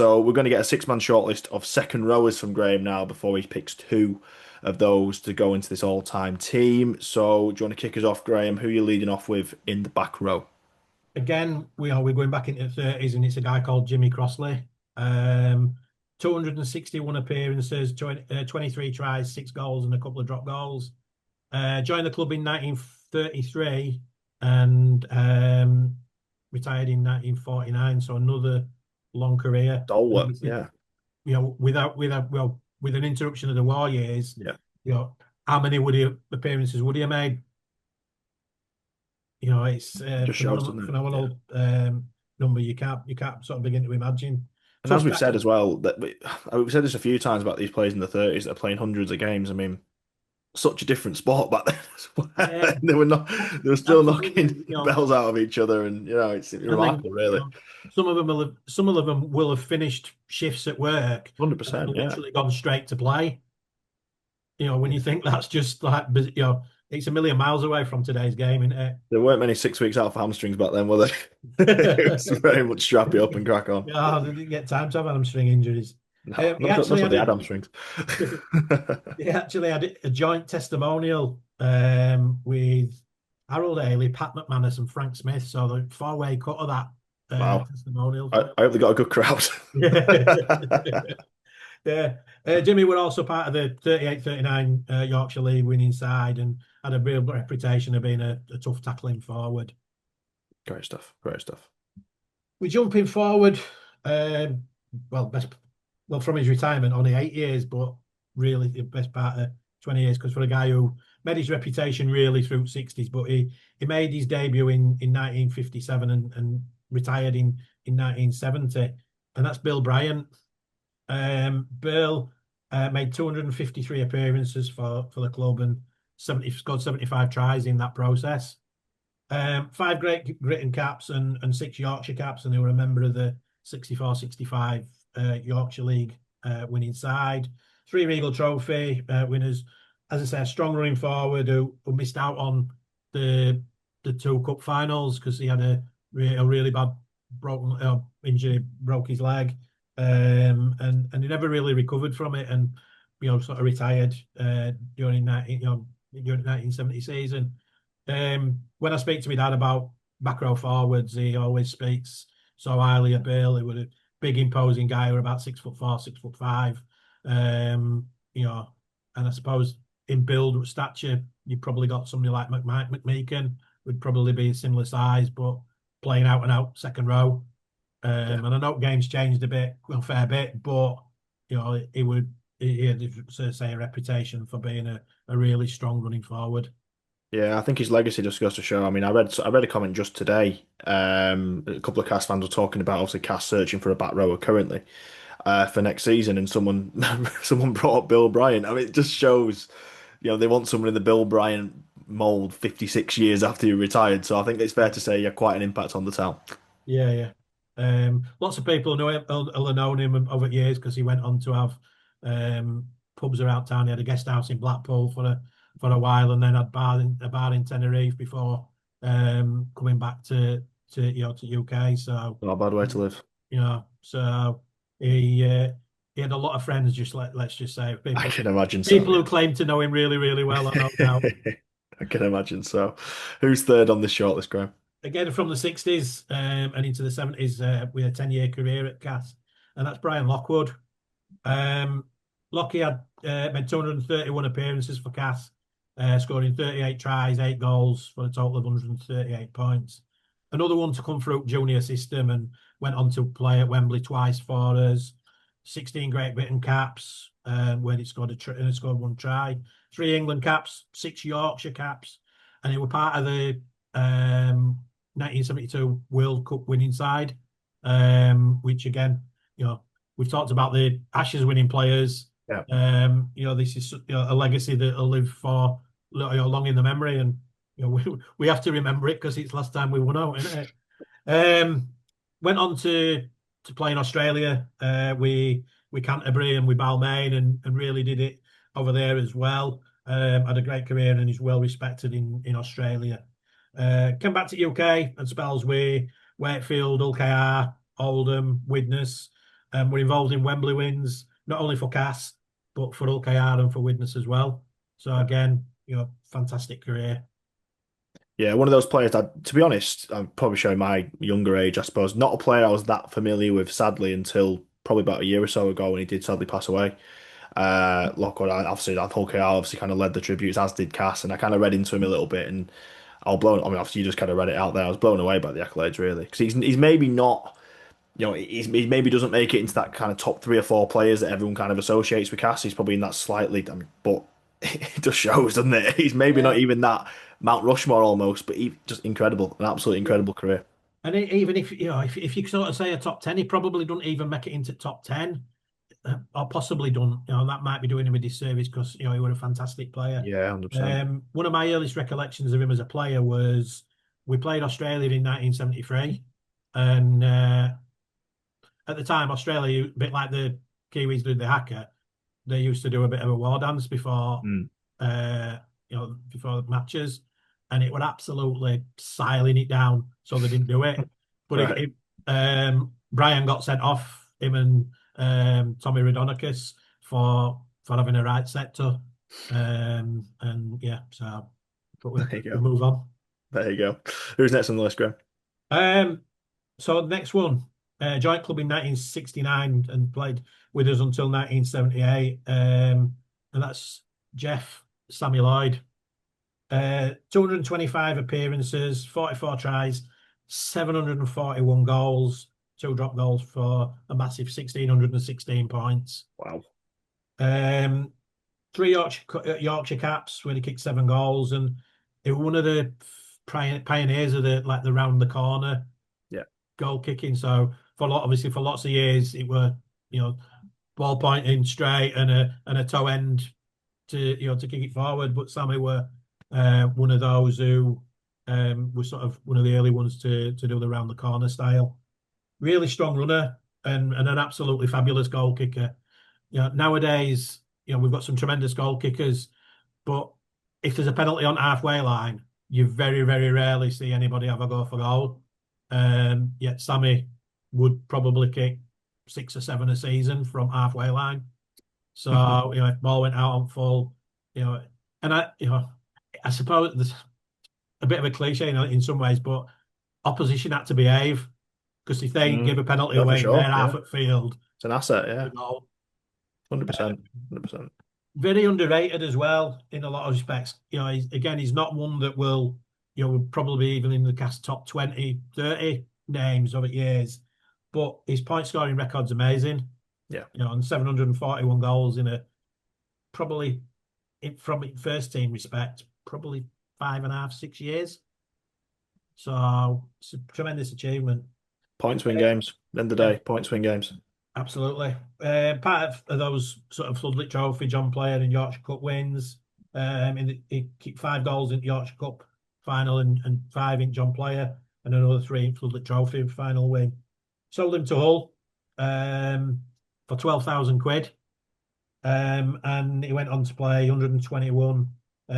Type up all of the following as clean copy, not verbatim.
So we're going to get a six-man shortlist of second rowers from Graham now before he picks two of those to go into this all-time team. So do you want to kick us off, Graham? Who are you leading off with in the back row? Again, we're going back into the 30s, and it's a guy called Jimmy Crossley. Um, 261 appearances, 23 tries, 6 goals, and a couple of drop goals. Joined the club in 1933 and retired in 1949. So another long career. And Stalwart, obviously, yeah. with an interruption of the war years, Yeah. how many appearances would he have made? It's Just shows, doesn't it? Yeah. phenomenal number. You can't sort of begin to imagine. And Tough as we've tackle. said as well, we've said this a few times about these players in the 30s that are playing hundreds of games. I mean, such a different sport back then as well. Yeah, They were still absolutely. knocking bells out of each other, and it's And then remarkable, really. some of them will have finished shifts at work and then 100%, yeah. literally gone straight to play. When you think that's just like, it's a million miles away from today's game, isn't There weren't many 6 weeks out for hamstrings back then, were there? It was it? very much strap you up and crack on. Yeah, they didn't get time to have hamstring injuries. No, He not actually sure had they a had hamstrings. he actually had a joint testimonial with Harold Haley, Pat McManus, and Frank Smith. So the four-way cut of that Wow. testimonial. I hope they got a good crowd. Yeah. Jimmy were also part of the 38-39 Yorkshire League winning side and had a real reputation of being a tough tackling forward. Great stuff. Great stuff. We jumping forward, um, well, from his retirement, only 8 years, but really the best part of 20 years, because for a guy who made his reputation really through the 60s, but he made his debut in 1957 and retired in 1970, and that's Bill Bryant. Bill made 253 appearances for the club and scored 75 tries in that process. Five Great Britain caps and six Yorkshire caps, and they were a member of the 64-65 Yorkshire League winning side. Three Regal Trophy winners. As I say, a strong running forward who missed out on the two cup finals because he had a really bad broken injury, broke his leg, and he never really recovered from it, and sort of retired during during the 1970 season. When I speak to my dad about back row forwards, he always speaks so highly of Bill. He was a big, imposing guy, who were about 6'4", 6'5". And I suppose in build stature, you probably got somebody like McMeekan, would probably be a similar size, but playing out and out second row. Yeah. And I know games changed a fair bit, but he had, so say, a reputation for being a really strong running forward. Yeah, I think his legacy just goes to show. I mean, I read a comment just today. A couple of Cast fans were talking about obviously Cast searching for a back rower currently for next season, and someone someone brought up Bill Bryant. I mean, it just shows, they want someone in the Bill Bryant mold 56 years after he retired. So I think it's fair to say, yeah, quite an impact on the town. Yeah, yeah. Lots of people know him, will have known him over years because he went on to have pubs around town. He had a guest house in Blackpool for a while, and then had a bar in Tenerife before coming back to UK. So Not a bad way to live. so he had a lot of friends. Let's just say I people can imagine so, people who yes. claim to know him really really well. I know now. I can imagine so. Who's third on this shortlist, Graham? Again from the 60s and into the 70s with a 10-year career at Cass, and that's Brian Lockwood. Lockie had made 231 appearances for Cass, scoring 38 tries, 8 goals for a total of 138 points. Another one to come through junior system and went on to play at Wembley twice for us. 16 Great Britain caps, where he scored scored one try. 3 England caps, 6 Yorkshire caps, and he was part of the 1972 World Cup winning side, which again, we've talked about the Ashes winning players. Yeah. This is a legacy that will live for long in the memory, and we have to remember it because it's last time we won out, isn't it? Went on to play in Australia, we Canterbury and with Balmain, and really did it over there as well. Had a great career and is well respected in Australia. Came back to UK and spells with Wakefield, Hull KR, Oldham, Widnes. and were involved in Wembley wins, not only for Cass, but for OKR and for Widnes as well. So again, fantastic career. Yeah, one of those players that, to be honest, I'm probably showing my younger age, I suppose. Not a player I was that familiar with, sadly, until probably about a year or so ago when he did sadly pass away. Lockwood, obviously, that whole KR obviously kind of led the tributes, as did Cass, and I kind of read into him a little bit, and I was blown. I mean, obviously, you just kind of read it out there. I was blown away by the accolades, really, because he's maybe not, he maybe doesn't make it into that kind of top 3 or 4 players that everyone kind of associates with Cass. He's probably in that slightly, I mean, but it just shows, doesn't it? He's maybe not Yeah. even that Mount Rushmore almost, but he just incredible, an absolutely incredible career. And even if if you sort of say a top 10, he probably don't even make it into top 10, or possibly don't. That might be doing him a disservice because he was a fantastic player. Yeah, 100%. One of my earliest recollections of him as a player was we played Australia in 1973, and at the time Australia, a bit like the Kiwis did the haka, they used to do a bit of a war dance Mm. uh, before matches, and it would absolutely siling it down, so they didn't do it. But Right. Brian got sent off, him and Tommy Radonicus for having a right sector, and yeah, so but There you we go. move on. There you go. Who's next on the list, Graham? So the next one, joint club in 1969 and played with us until 1978, and that's Jeff Sammy Lloyd. 225 appearances, 44 tries, 741 goals, 2 drop goals for a massive 1,616 points. Wow. Um, 3 Yorkshire caps when he kicked 7 goals, and he was one of the pioneers of the round the corner Yeah. goal kicking. So obviously for lots of years it were ball pointing straight and a toe end to kick it forward. But Sammy were one of those who was sort of one of the early ones to do the round the corner style. Really strong runner and an absolutely fabulous goal kicker. Nowadays, we've got some tremendous goal kickers, but if there's a penalty on halfway line, you very, very rarely see anybody have a go for goal. Yet Sammy would probably kick 6 or 7 a season from halfway line. So, if ball went out on full, and I suppose there's a bit of a cliche in some ways, but opposition had to behave because if they give a penalty No, for away in their sure. half Yeah. at field, It's an asset. Yeah. the goal. 100%. 100%. Very underrated as well in a lot of respects. He's not one that will, probably even in the cast top 20, 30 names of it years, but his point scoring record's amazing. Yeah. And 741 goals in a probably from first team respect, probably 5.5, 6 years. So it's a tremendous achievement. Points win games. End of the day, points win games. Absolutely. Part of those sort of Floodlit Trophy, John Player and Yorkshire Cup wins. He kicked 5 goals in the Yorkshire Cup final and 5 in John Player and another 3 in Floodlit Trophy final win. Sold him to Hull for 12,000 quid. And he went on to play 121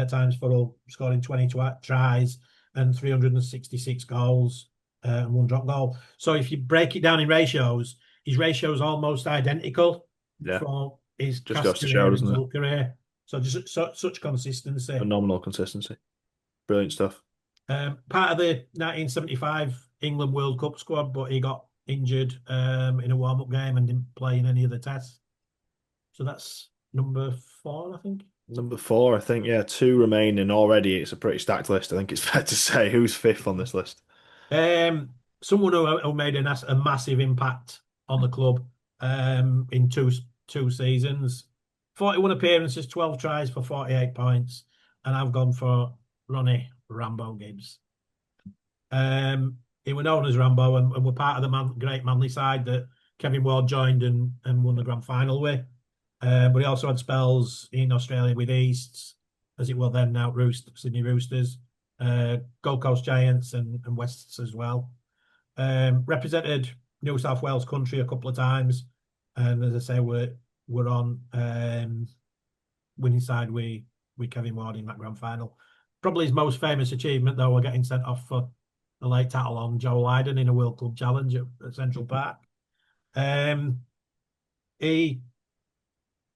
times for Hull, scoring 20 tries and 366 goals and 1 drop goal. So if you break it down in ratios, his ratio is almost identical Yeah. for his Just cast goes to career show, and doesn't it? Hull career. So just such consistency. Phenomenal consistency. Brilliant stuff. Part of the 1975 England World Cup squad, but he got injured in a warm-up game and didn't play in any of the tests. So that's number 4, I think. Number 4, I think. Yeah, 2 remaining already. It's a pretty stacked list. I think it's fair to say. Who's 5th on this list? Someone who made a massive impact on the club in two seasons. 41 appearances, 12 tries for 48 points. And I've gone for Ronnie Rambo Gibbs. He was known as Rambo and were part of the great Manly side that Kevin Ward joined and won the grand final with. But he also had spells in Australia with Easts, as it was then now Sydney Roosters, Gold Coast Giants and Wests as well. Represented New South Wales country a couple of times, and as I say, we're on winning side with Kevin Ward in that grand final. Probably his most famous achievement, though, we're getting sent off for a late tackle on Joe Lydon in a World Club Challenge at Central Park. he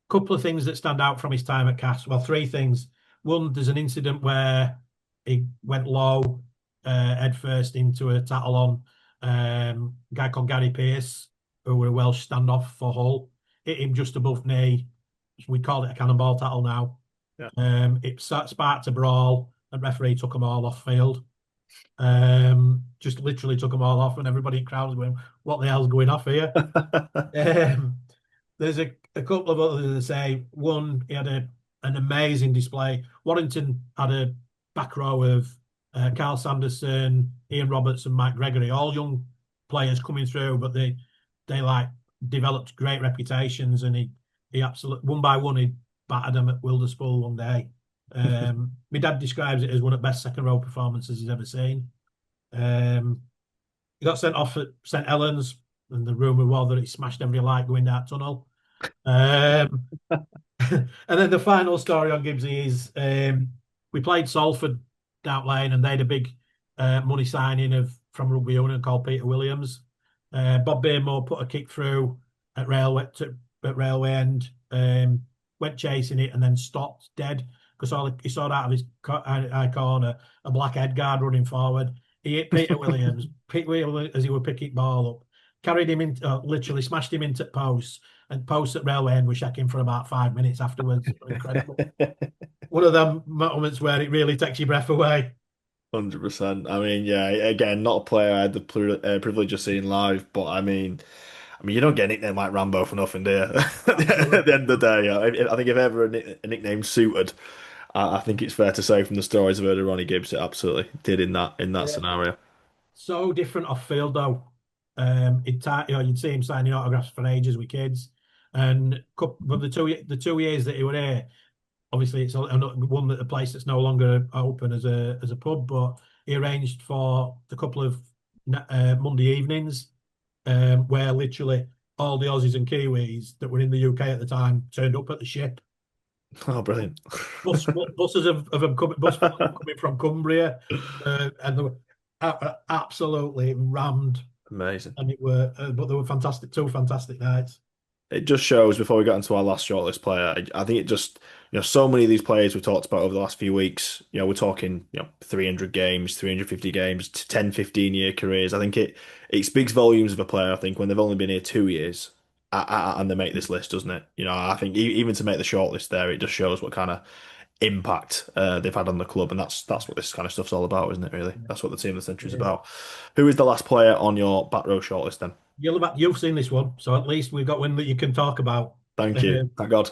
couple of things that stand out from his time at Cass. Well, three things. One, there's an incident where he went low, head first into a tattle on a guy called Gary Pearce, who were a Welsh standoff for Hull. Hit him just above knee. We call it a cannonball tattle now. Yeah. It sparked a brawl, and referee took them all off field. Just literally took them all off, and everybody in the crowd was going, "What the hell's going off here?" Um, there's a couple of others that say one, he had an amazing display. Warrington had a back row of Carl Sanderson, Ian Roberts, and Mike Gregory, all young players coming through, but they like developed great reputations, and he absolutely one by one he battered them at Wilderspool one day. My dad describes it as one of the best second row performances he's ever seen. He got sent off at St Helens, and the rumour was that he smashed every light going down that tunnel. Um, and then the final story on Gibbsy is we played Salford down lane, and they had a big money signing from rugby union called Peter Williams. Bob Beamore put a kick through at railway end, went chasing it, and then stopped dead because he saw out of his eye corner a black head guard running forward. He hit Peter Williams. Peter Williams, as he would pick it ball up, carried him in, literally smashed him into posts, and posts at railway end were shaking for about 5 minutes afterwards. Incredible. One of them moments where it really takes your breath away. 100%. I mean, yeah, again, not a player I had the privilege of seeing live, but I mean, you don't get a nickname like Rambo for nothing, do you? At the end of the day, I think if ever a nickname suited, I think it's fair to say from the stories I've heard of Ronnie Gibbs, it absolutely did in that Yeah. scenario. So different off field though. You'd see him signing autographs for ages with kids, and but the 2 years that he were here, obviously it's one that a place that's no longer open as a pub, but he arranged for a couple of Monday evenings, where literally all the Aussies and Kiwis that were in the UK at the time turned up at the ship. Oh, brilliant. Buses of them coming from Cumbria, and they were absolutely rammed, Amazing. and but they were fantastic, 2 fantastic nights. It just shows before we get into our last shortlist player. I think it just, so many of these players we've talked about over the last few weeks, we're talking, 300 games, 350 games, 10, 15-year careers. I think it speaks volumes of a player, I think, when they've only been here 2 years and they make this list, doesn't it? I think even to make the shortlist there, it just shows what kind of impact they've had on the club. And that's what this kind of stuff's all about, isn't it, really? That's what the team of the century is Yeah. about. Who is the last player on your back row shortlist then? You've seen this one, so at least we've got one that you can talk about. Thank you. Thank God.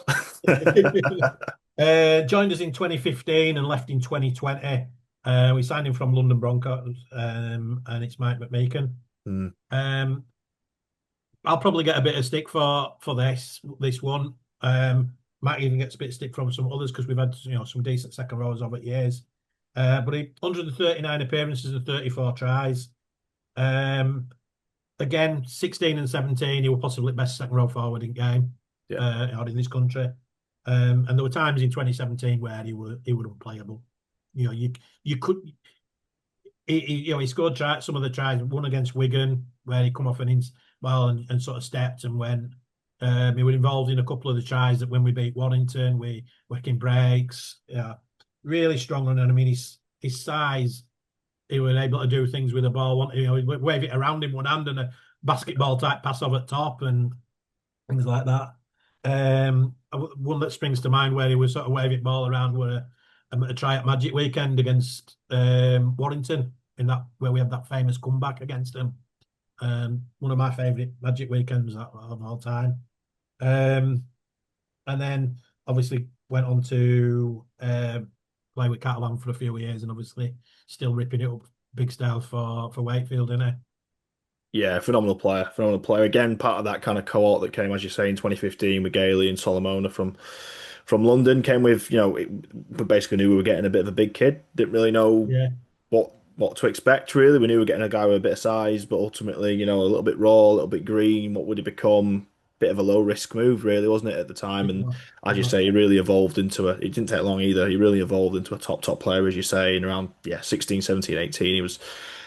Joined us in 2015 and left in 2020. We signed him from London Broncos, and it's Mike McMeekan. Mm. I'll probably get a bit of stick for this one. Might even get a bit of stick from some others because we've had some decent second rows over years. But he 139 appearances and 34 tries. Again, 16 and 17, he was possibly best second row forward in game out in this country. And there were times in 2017 where he was unplayable. You could. He scored some of the tries. One against Wigan where he come off and sort of stepped and went. He was involved in a couple of the tries that when we beat Warrington, we working breaks. Yeah, really strong runner. I mean, his size, he was able to do things with the ball. He'd wave it around in one hand and a basketball type pass over the top and things like that. One that springs to mind where he was sort of waving ball around were a try at Magic Weekend against Warrington where we had that famous comeback against them. One of my favourite Magic Weekends of all time. And then obviously went on to play with Catalan for a few years, and obviously still ripping it up big style for Wakefield, isn't it? Yeah, phenomenal player. Phenomenal player. Again, part of that kind of cohort that came, as you say, in 2015 with Gailey and Solomona from London. Came with, we basically knew we were getting a bit of a big kid. Didn't really know Yeah. what to expect, really. We knew we were getting a guy with a bit of size, but ultimately, a little bit raw, a little bit green. What would he become? Bit of a low risk move, really, wasn't it, at the time? And as you say, he really evolved into it didn't take long either. He really evolved into a top player, as you say, in around 16, 17, 18. He was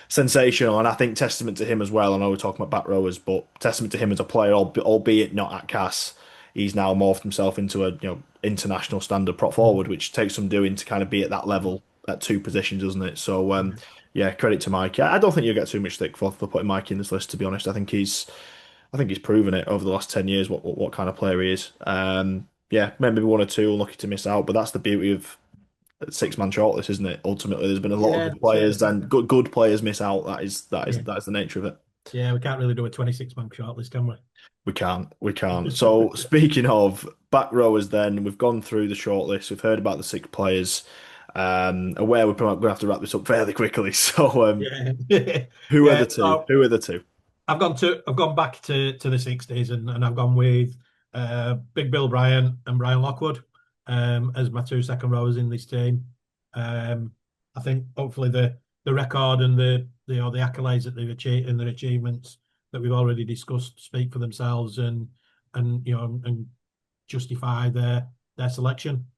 sensational, and I think testament to him as well. I know we're talking about back rowers, but testament to him as a player, albeit not at Cass. He's now morphed himself into a international standard prop Mm. forward, which takes some doing to kind of be at that level at two positions, doesn't it? So Yeah. yeah, credit to Mike. I don't think you'll get too much stick for putting Mike in this list. To be honest, I think he's proven it over the last 10 years what kind of player he is. Yeah, maybe one or two unlucky to miss out, but that's the beauty of six-man shortlist, isn't it? Ultimately, there's been a lot of Yeah, good that's it. players, and good players miss out. Yeah. That is the nature of it. Yeah, we can't really do a 26-man shortlist, can we? We can't. So speaking of back rowers, then we've gone through the shortlist. We've heard about the six players. Aware we're probably going to have to wrap this up fairly quickly. So Yeah. who are Yeah. the two? So Who are the two? I've gone back to the 60s, and I've gone with Big Bill Bryan and Brian Lockwood as my two second rowers in this team. I think hopefully the record and the accolades that they've achieved and their achievements that we've already discussed speak for themselves, and justify their selection.